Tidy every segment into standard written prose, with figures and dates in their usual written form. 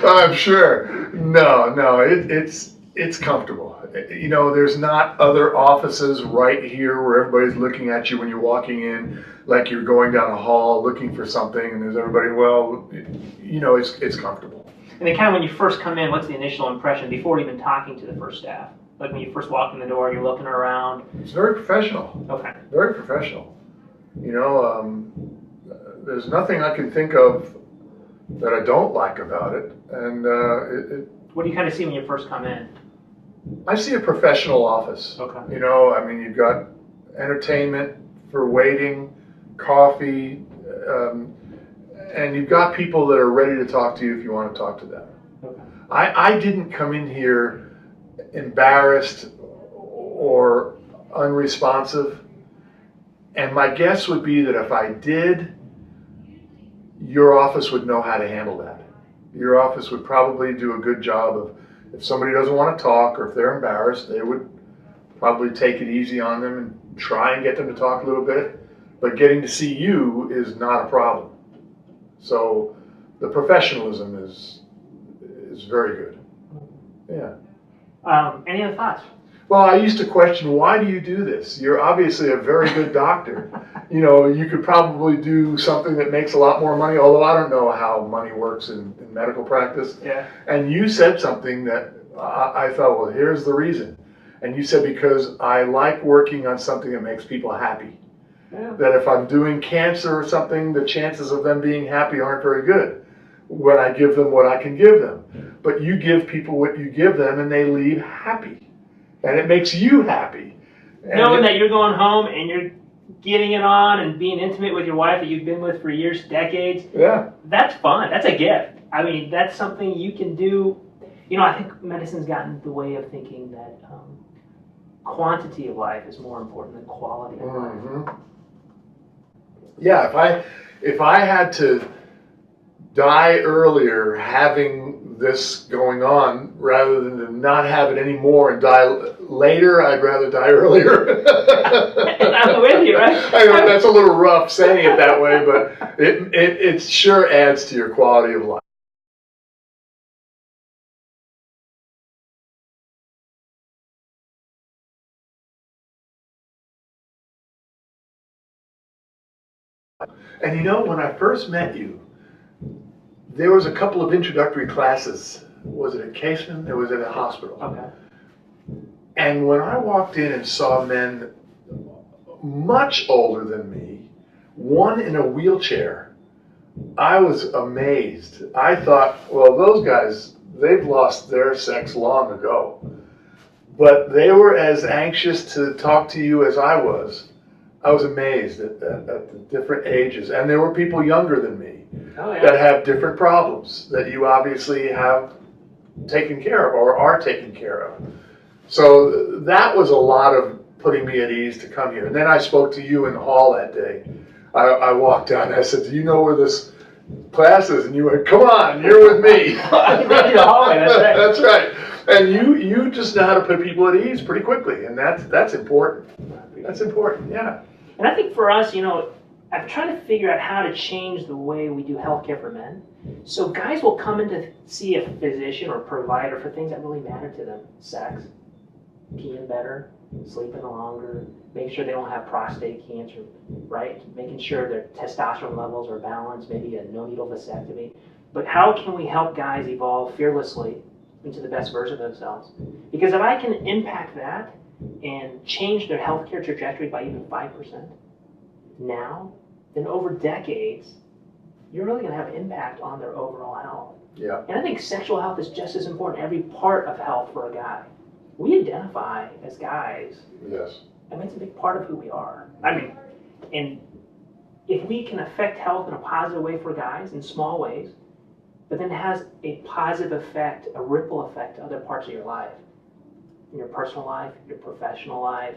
I'm sure. No, it's comfortable. You know, there's not other offices right here where everybody's looking at you when you're walking in, like you're going down a hall looking for something, and there's everybody. Well, you know, it's comfortable. And then, kind of when you first come in, what's the initial impression before even talking to the first staff? Like when you first walk in the door, you're looking around. It's very professional. Okay. Very professional. You know, there's nothing I can think of that I don't like about it. And what do you kind of see when you first come in? I see a professional office. Okay. You know, I mean, you've got entertainment for waiting, coffee, and you've got people that are ready to talk to you if you want to talk to them. Okay. I didn't come in here embarrassed or unresponsive, and my guess would be that if I did, your office would know how to handle that. Your office would probably do a good job of, if somebody doesn't want to talk or if they're embarrassed, they would probably take it easy on them and try and get them to talk a little bit, but getting to see you is not a problem. So the professionalism is very good. Yeah. Any other thoughts? Well, I used to question, why do you do this? You're obviously a very good doctor. You know, you could probably do something that makes a lot more money, although I don't know how money works in medical practice. Yeah. And you said something that I thought, well, here's the reason. And you said, because I like working on something that makes people happy. Yeah. That if I'm doing cancer or something, the chances of them being happy aren't very good when I give them what I can give them. But you give people what you give them and they leave happy. And it makes you happy. And knowing that you're going home and you're getting it on and being intimate with your wife that you've been with for years, decades. Yeah. That's fun. That's a gift. I mean, that's something you can do. You know, I think medicine's gotten the way of thinking that quantity of life is more important than quality of life. Yeah, if I had to die earlier having this going on rather than to not have it anymore and die later, I'd rather die earlier. I'm with you, right? I know that's a little rough saying it that way, but it sure adds to your quality of life. And you know, when I first met you, there was a couple of introductory classes. Was it at Caseman? It was at a hospital. Okay. And when I walked in and saw men much older than me, one in a wheelchair, I was amazed. I thought, well, those guys, they've lost their sex long ago. But they were as anxious to talk to you as I was. I was amazed at the different ages. And there were people younger than me that have different problems that you obviously have taken care of or are taken care of. So that was a lot of putting me at ease to come here. And then I spoke to you in the hall that day. I walked down and I said, do you know where this class is? And you went, come on, you're with me. I brought you the hallway, that's right. That's right. And you just know how to put people at ease pretty quickly. And that's important. That's important, yeah. And I think for us, you know, I'm trying to figure out how to change the way we do healthcare for men. So guys will come in to see a physician or provider for things that really matter to them. Sex, peeing better, sleeping longer, making sure they don't have prostate cancer, right? Making sure their testosterone levels are balanced, maybe a no-needle vasectomy. But how can we help guys evolve fearlessly into the best version of themselves? Because if I can impact that and change their healthcare trajectory by even 5% now, then over decades, you're really going to have an impact on their overall health. Yeah. And I think sexual health is just as important, every part of health for a guy. We identify as guys. Yes. I mean, it's a big part of who we are. I mean, and if we can affect health in a positive way for guys in small ways, but then it has a positive effect, a ripple effect to other parts of your life, in your personal life, your professional life,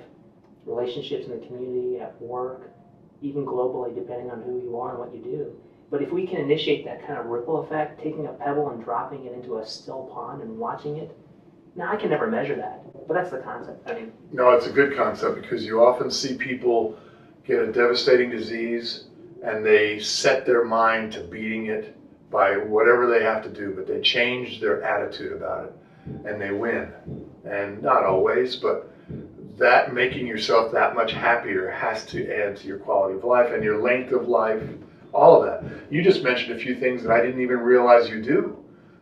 relationships in the community, at work, even globally, depending on who you are and what you do. But if we can initiate that kind of ripple effect, taking a pebble and dropping it into a still pond and watching it, now I can never measure that, but that's the concept. I mean, no, it's a good concept because you often see people get a devastating disease and they set their mind to beating it by whatever they have to do, but they change their attitude about it and they win. And not always, but that making yourself that much happier has to add to your quality of life and your length of life, all of that. You just mentioned a few things that I didn't even realize you do.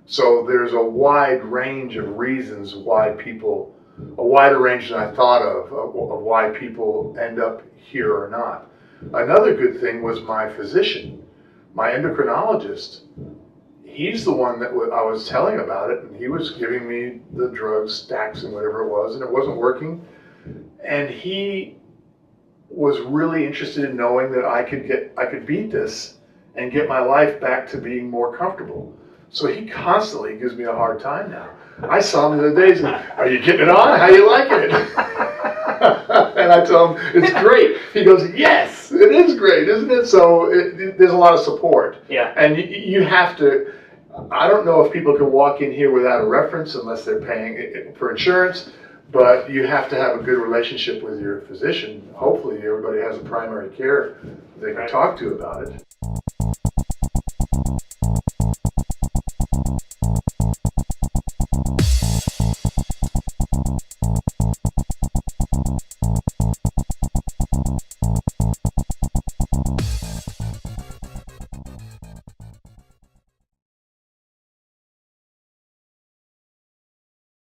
So there's a wide range of reasons why people, a wider range than I thought of why people end up here or not. Another good thing was my physician, my endocrinologist. He's the one that I was telling about it, and he was giving me the drugs, stacks and whatever it was, and it wasn't working. And he was really interested in knowing that I could beat this and get my life back to being more comfortable. So he constantly gives me a hard time now. I saw him the other day and said, "Are you getting it on? How you liking it?" And I tell him, "It's great." He goes, "Yes, it is great, isn't it?" So there's a lot of support. Yeah. And you have to, I don't know if people can walk in here without a reference unless they're paying for insurance, but you have to have a good relationship with your physician. Hopefully everybody has a primary care they can talk to about it.